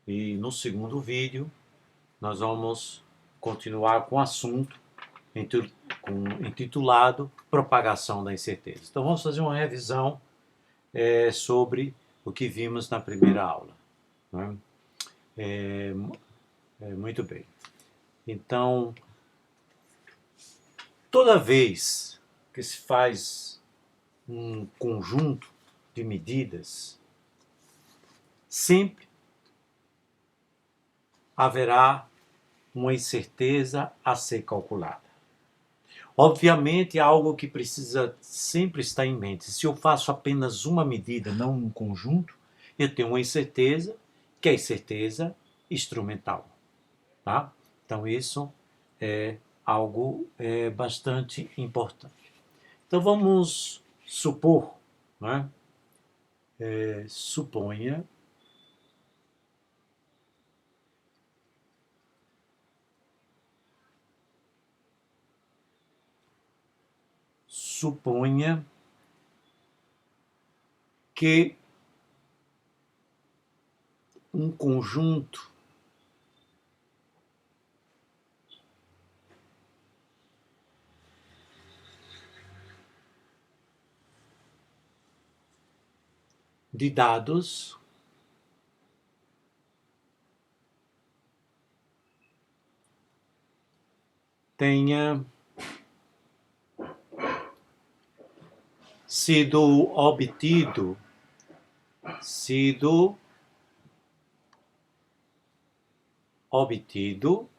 E no segundo vídeo nós vamos continuar com o assunto intitulado Propagação da Incerteza. Então vamos fazer uma revisão sobre o que vimos na primeira aula. Né? Muito bem. Então, toda vez que se faz um conjunto de medidas, sempre haverá uma incerteza a ser calculada. Obviamente, é algo que precisa sempre estar em mente. Se eu faço apenas uma medida, não um conjunto, eu tenho uma incerteza, que é a incerteza instrumental. Tá? Então, isso é algo bastante importante. Então, vamos supor, né? Suponha que um conjunto de dados tenha sido obtido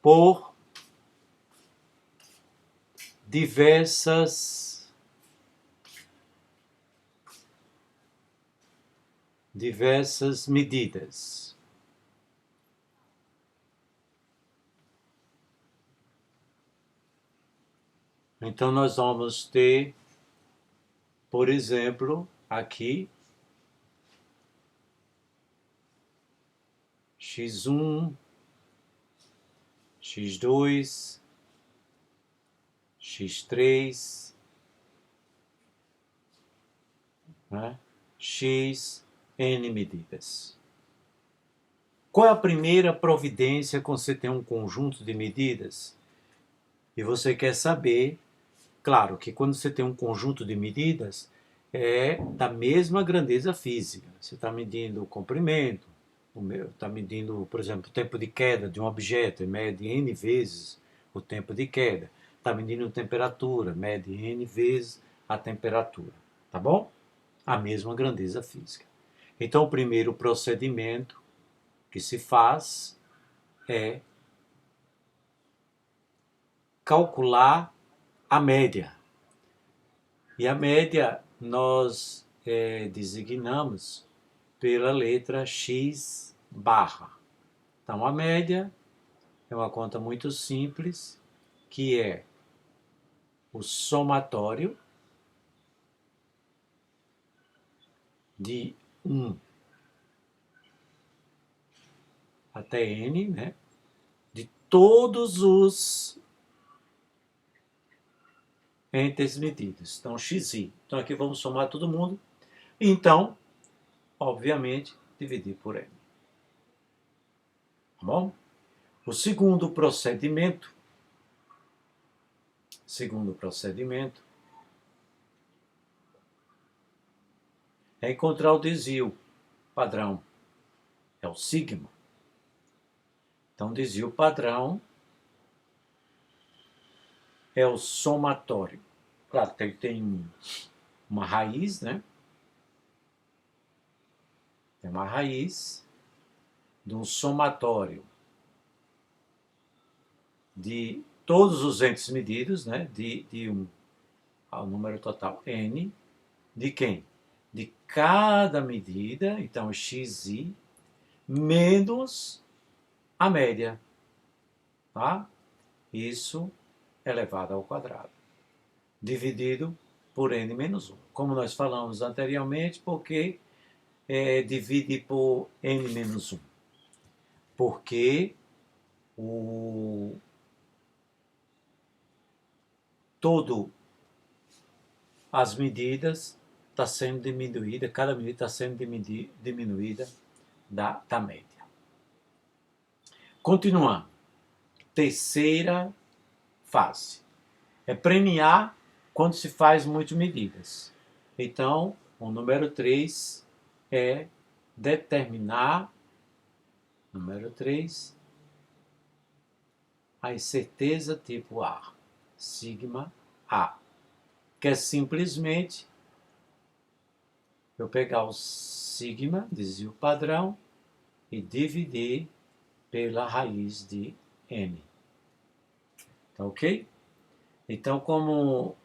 por diversas medidas. Então, nós vamos ter, por exemplo, aqui, x1, x2, x3, né? X, N medidas. Qual é a primeira providência quando você tem um conjunto de medidas? E você quer saber, claro, que quando você tem um conjunto de medidas, é da mesma grandeza física. Você está medindo o comprimento, está medindo, por exemplo, o tempo de queda de um objeto, e mede N vezes o tempo de queda. Está medindo a temperatura, mede N vezes a temperatura. Tá bom? A mesma grandeza física. Então, o primeiro procedimento que se faz é calcular a média. E a média nós designamos pela letra x barra. Então, a média é uma conta muito simples, que é o somatório de 1 até n, né, de todos os entes medidos. Então, xi. Então, aqui vamos somar todo mundo. Então, obviamente, dividir por n. Tá bom? O segundo procedimento é encontrar o desvio padrão. É o sigma. Então, desvio padrão é o somatório. Claro, tem uma raiz, né? Tem uma raiz de um somatório de todos os entes medidos, né? De 1 ao número total n, de quem? De cada medida, então xi, menos a média, tá? Isso elevado ao quadrado, dividido por n menos 1. Como nós falamos anteriormente, porque divide por n menos 1? Porque todo as medidas estão sendo diminuídas, cada medida está sendo diminuída da média. Continuando. Terceira fase. É premiar quando se faz muitas medidas. Então, o número 3 é determinar, número 3, a incerteza tipo A, sigma A, que é simplesmente eu pegar o sigma, desvio padrão, e dividir pela raiz de n. Tá ok? Então, como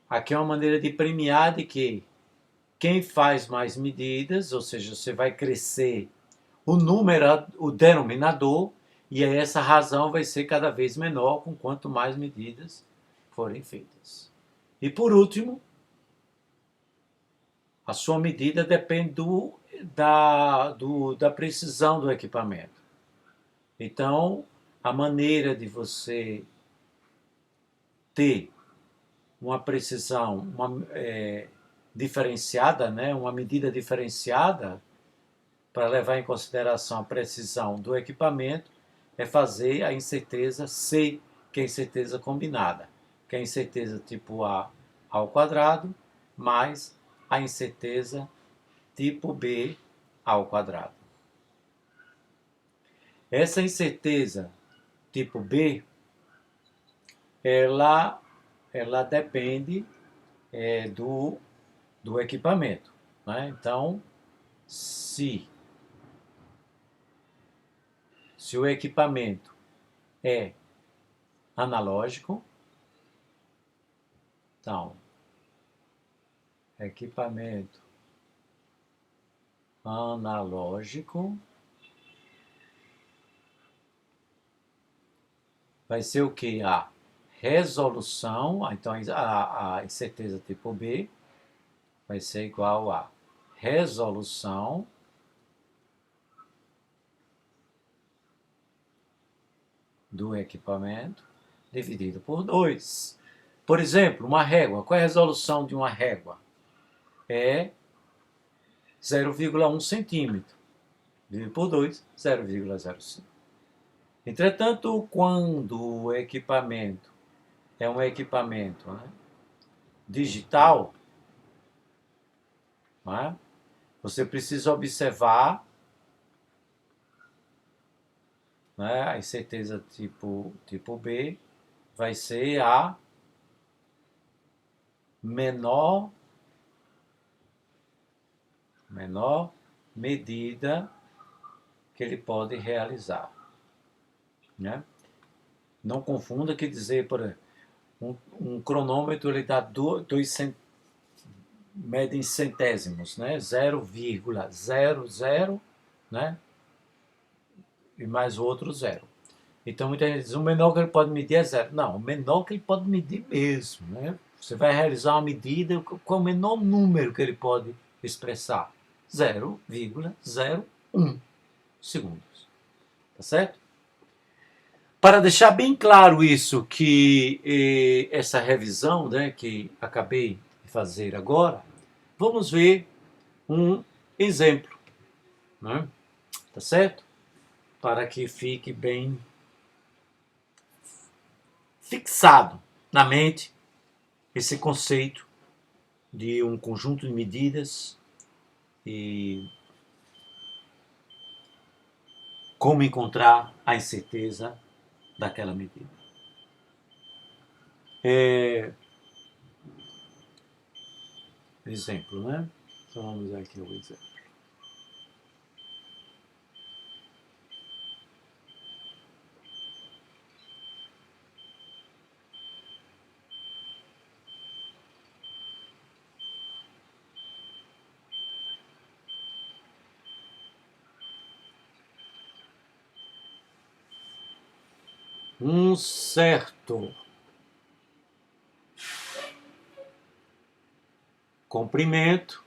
aqui é uma maneira de premiar de que quem faz mais medidas, ou seja, você vai crescer o número, o denominador, e aí essa razão vai ser cada vez menor com quanto mais medidas forem feitas. E por último, a sua medida depende da precisão do equipamento. Então, a maneira de você ter uma precisão diferenciada, né, uma medida diferenciada, para levar em consideração a precisão do equipamento, é fazer a incerteza C, que é a incerteza combinada, que é a incerteza tipo A ao quadrado, mais a incerteza tipo B ao quadrado. Essa incerteza tipo B, ela depende do equipamento. Né? Então, se o equipamento é analógico, então, equipamento analógico vai ser o que? A resolução, então a incerteza tipo B vai ser igual a resolução do equipamento dividido por 2. Por exemplo, uma régua. Qual é a resolução de uma régua? É 0,1 centímetro. Dividido por 2, 0,05. Entretanto, quando o equipamento é um equipamento, né, digital, né, você precisa observar, né, a incerteza tipo B vai ser a menor medida que ele pode realizar. Né? Não confunda que dizer, por exemplo, um cronômetro ele dá mede em centésimos, né? 0,00, né? E mais o outro zero. Então muita gente diz, o menor que ele pode medir é zero. Não, o menor que ele pode medir mesmo, né? Você vai realizar uma medida, qual é o menor número que ele pode expressar? 0,01 segundos. Tá certo? Para deixar bem claro isso, que essa revisão, né, que acabei de fazer agora, vamos ver um exemplo, né? Tá certo? Para que fique bem fixado na mente esse conceito de um conjunto de medidas e como encontrar a incerteza daquela medida. Exemplo, né? Então vamos ver aqui o exemplo. Um certo comprimento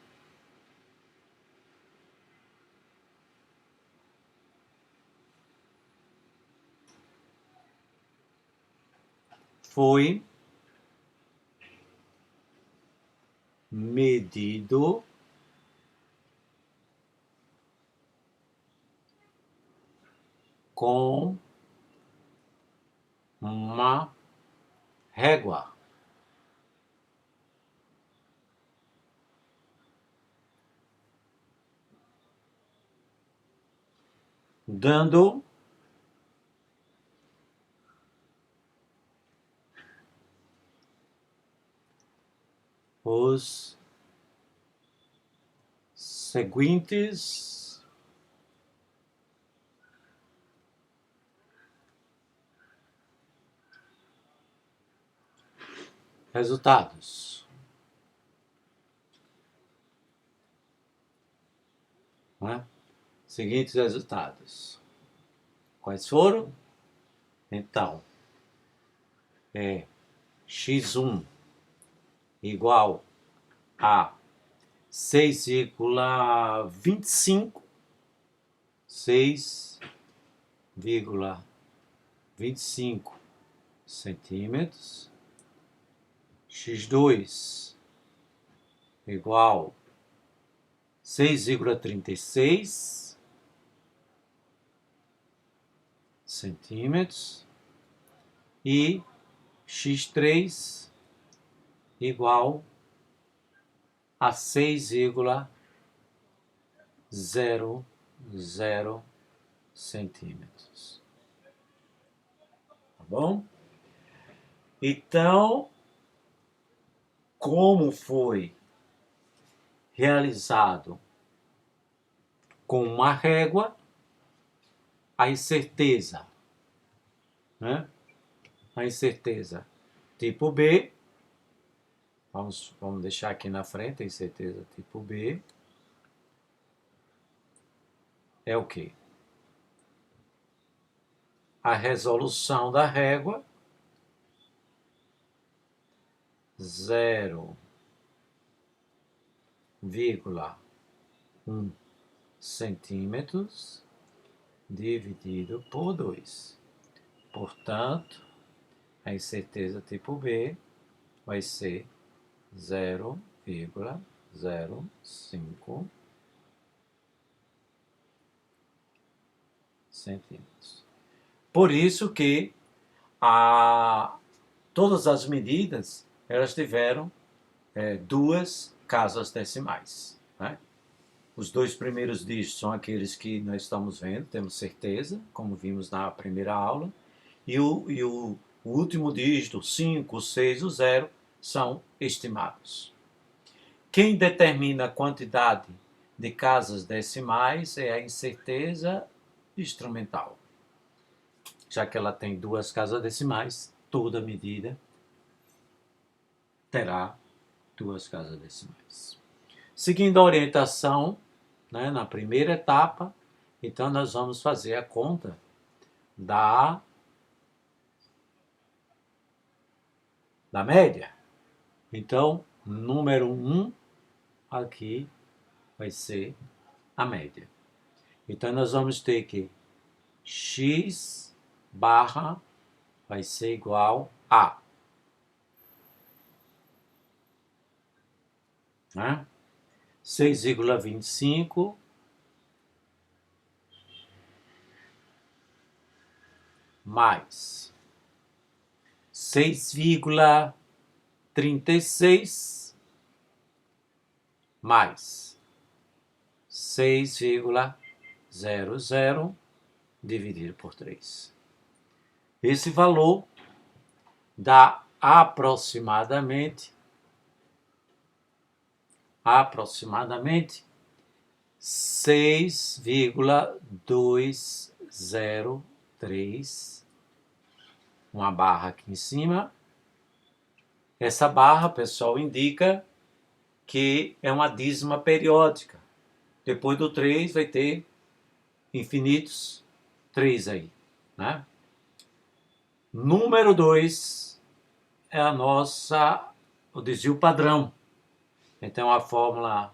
foi medido com uma régua. Dando os seguintes resultados. Né? Seguintes resultados. Quais foram? Então, é x1 igual a 6,25 centímetros, x2 igual 6,36 centímetros e x3 igual a 6,00 centímetros. Tá bom? Então, como foi realizado com uma régua, a incerteza, né? A incerteza tipo B, vamos deixar aqui na frente a incerteza tipo B, é o quê? A resolução da régua, 0,1 centímetros dividido por 2. Portanto, a incerteza tipo B vai ser 0,05 centímetros. Por isso que todas as medidas elas tiveram duas casas decimais. Né? Os dois primeiros dígitos são aqueles que nós estamos vendo, temos certeza, como vimos na primeira aula, e o último dígito, 5, 6, o 0, são estimados. Quem determina a quantidade de casas decimais é a incerteza instrumental. Já que ela tem duas casas decimais, toda medida terá duas casas decimais. Seguindo a orientação, né, na primeira etapa, então nós vamos fazer a conta da média. Então, número 1 aqui vai ser a média. Então, nós vamos ter que x barra vai ser igual a, né? 6,25 mais 6,36 mais 6,00 dividido por 3. Esse valor dá aproximadamente 6,203, uma barra aqui em cima. Essa barra, pessoal, indica que é uma dízima periódica. Depois do 3 vai ter infinitos 3 aí, né? Número 2 é o desvio padrão. Então, a fórmula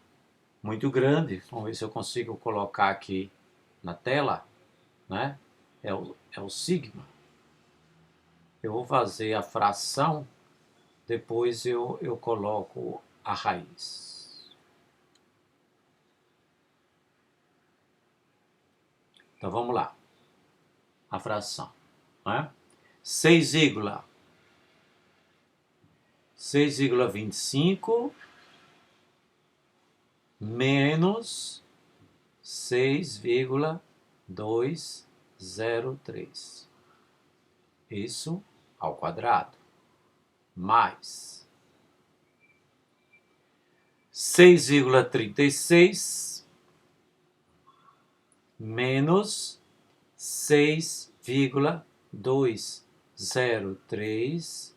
muito grande, vamos ver se eu consigo colocar aqui na tela, né? É o sigma. Eu vou fazer a fração, depois eu coloco a raiz. Então vamos lá. A fração. Né? 6,25 menos 6,203. Isso ao quadrado. Mais 6,36 menos 6,203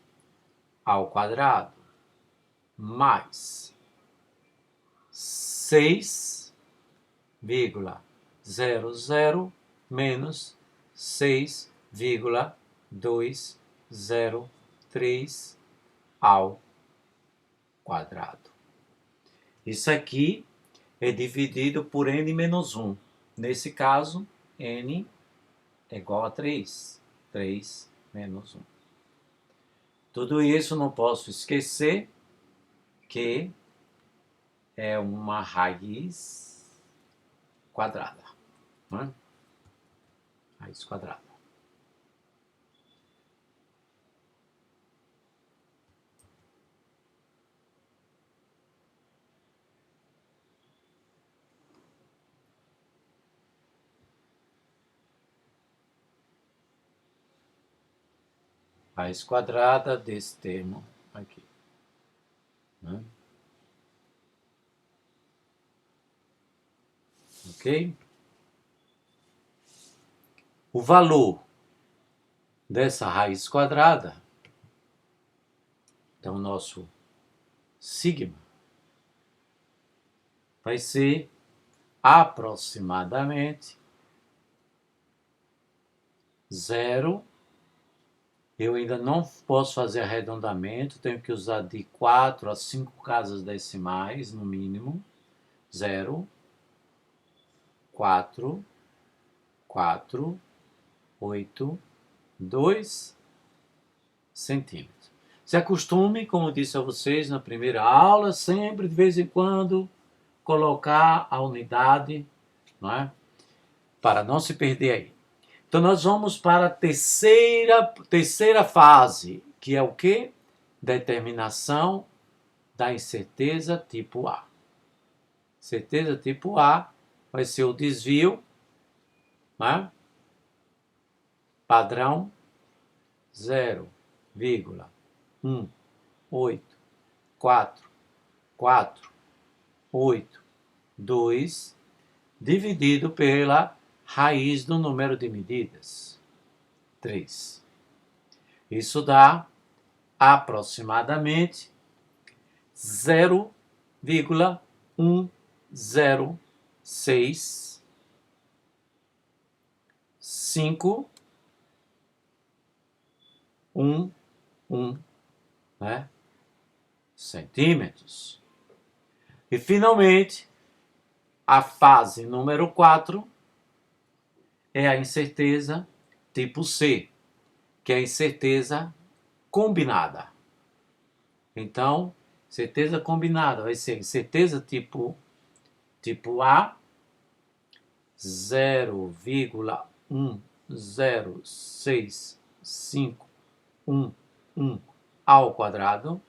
ao quadrado, mais 6,00 menos 6,203 ao quadrado. Isso aqui é dividido por n menos 1. Nesse caso, n é igual a 3. 3 menos 1. Tudo isso não posso esquecer que é uma raiz quadrada. Né? Raiz quadrada. Raiz quadrada desse termo aqui. Né? Ok? O valor dessa raiz quadrada, então o nosso sigma, vai ser aproximadamente 0. Eu ainda não posso fazer arredondamento, tenho que usar de 4 a 5 casas decimais, no mínimo. 0, 4, 4, 8, 2 centímetros. Se acostume, como disse a vocês na primeira aula, sempre de vez em quando colocar a unidade, não é? Para não se perder aí. Então nós vamos para a terceira fase, que é o quê? Determinação da incerteza tipo A. Certeza tipo A vai ser o desvio, né? Padrão 0,1844882 dividido pela raiz do número de medidas, 3. Isso dá aproximadamente 0,106,511, né? Centímetros. E finalmente, a fase número 4 é a incerteza tipo C, que é a incerteza combinada. Então, certeza combinada vai ser incerteza tipo A, 0,106,511 ao quadrado,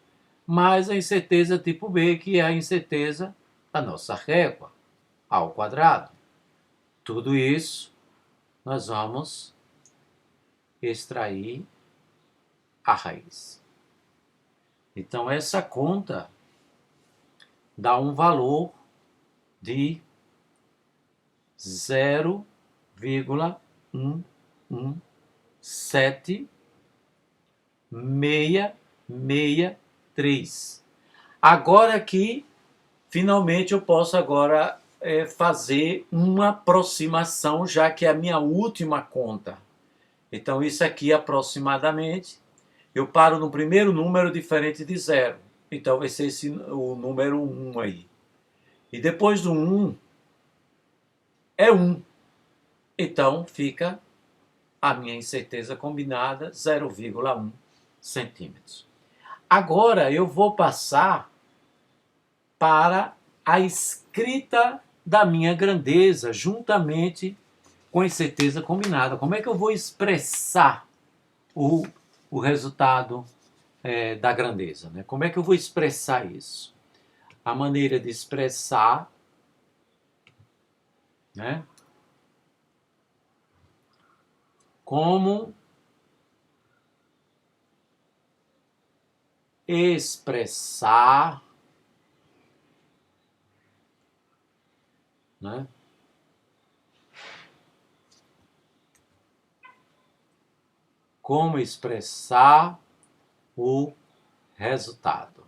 mais a incerteza tipo B, que é a incerteza da nossa régua, ao quadrado. Tudo isso nós vamos extrair a raiz. Então, essa conta dá um valor de 0,117663. Agora aqui, finalmente eu posso agora fazer uma aproximação, já que é a minha última conta. Então isso aqui aproximadamente, eu paro no primeiro número diferente de 0. Então vai ser o número 1 aí. E depois do 1 é 1. Então fica a minha incerteza combinada 0,1 centímetros. Agora eu vou passar para a escrita da minha grandeza, juntamente com incerteza combinada. Como é que eu vou expressar o resultado da grandeza? Né? Como é que eu vou expressar isso? A maneira de expressar, né? Como expressar, né? Como expressar o resultado.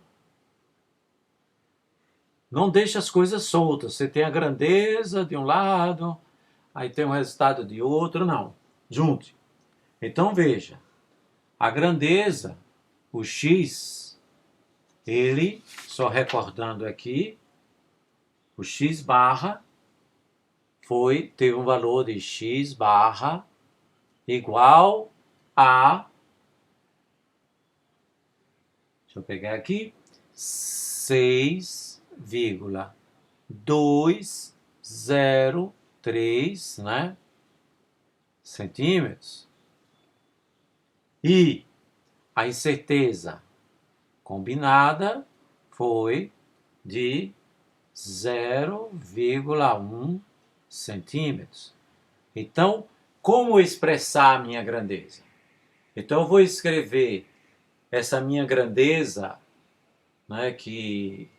Não deixe as coisas soltas. Você tem a grandeza de um lado, aí tem o resultado de outro, não. Junte. Então veja, a grandeza, o x, ele, só recordando aqui, o x barra teve um valor de x barra igual a, deixa eu pegar aqui, 6,203, né, centímetros. E a incerteza combinada foi de 0,1 centímetros. Então, como expressar a minha grandeza? Então, eu vou escrever essa minha grandeza, né, que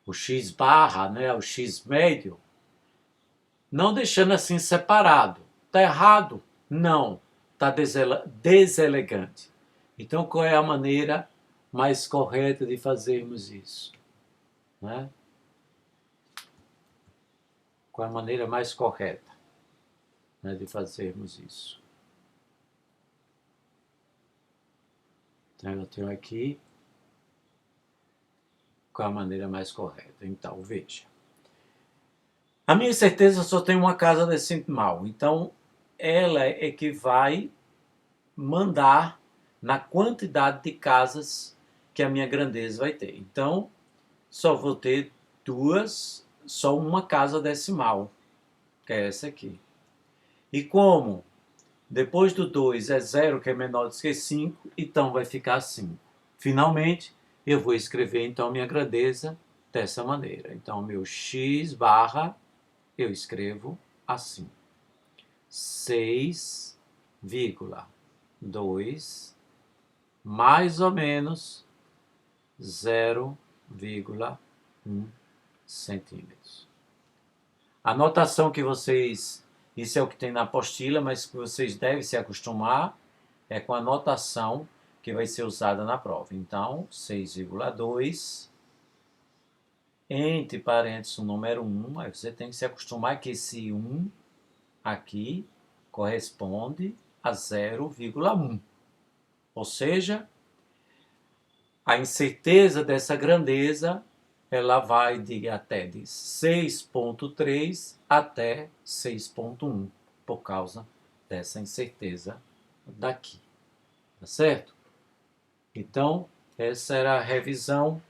o x barra, né, o x médio, não deixando assim separado. Está errado? Não. Está deselegante. Então, qual é a maneira mais correta de fazermos isso? Né? Qual é a maneira mais correta, né, de fazermos isso? Então, eu tenho aqui qual é a maneira mais correta. Então, veja. A minha certeza só tem uma casa decimal. Então, ela é que vai mandar na quantidade de casas que a minha grandeza vai ter. Então, só vou ter só uma casa decimal, que é essa aqui. E como depois do 2 é 0, que é menor do que 5, então vai ficar 5. Finalmente, eu vou escrever então a minha grandeza dessa maneira. Então, meu x barra, eu escrevo assim. 6,2 mais ou menos 0,1 centímetros. A notação que vocês, isso é o que tem na apostila, mas que vocês devem se acostumar, é com a notação que vai ser usada na prova. Então, 6,2, entre parênteses o número 1, aí você tem que se acostumar que esse 1 aqui corresponde a 0,1. Ou seja, a incerteza dessa grandeza, ela vai até de 6,3 até 6,1, por causa dessa incerteza daqui. Tá certo? Então, essa era a revisão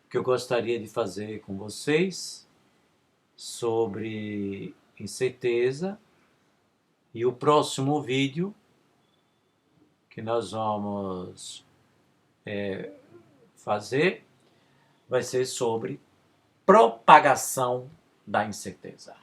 que eu gostaria de fazer com vocês sobre incerteza. E o próximo vídeo que nós vamos fazer vai ser sobre propagação da incerteza.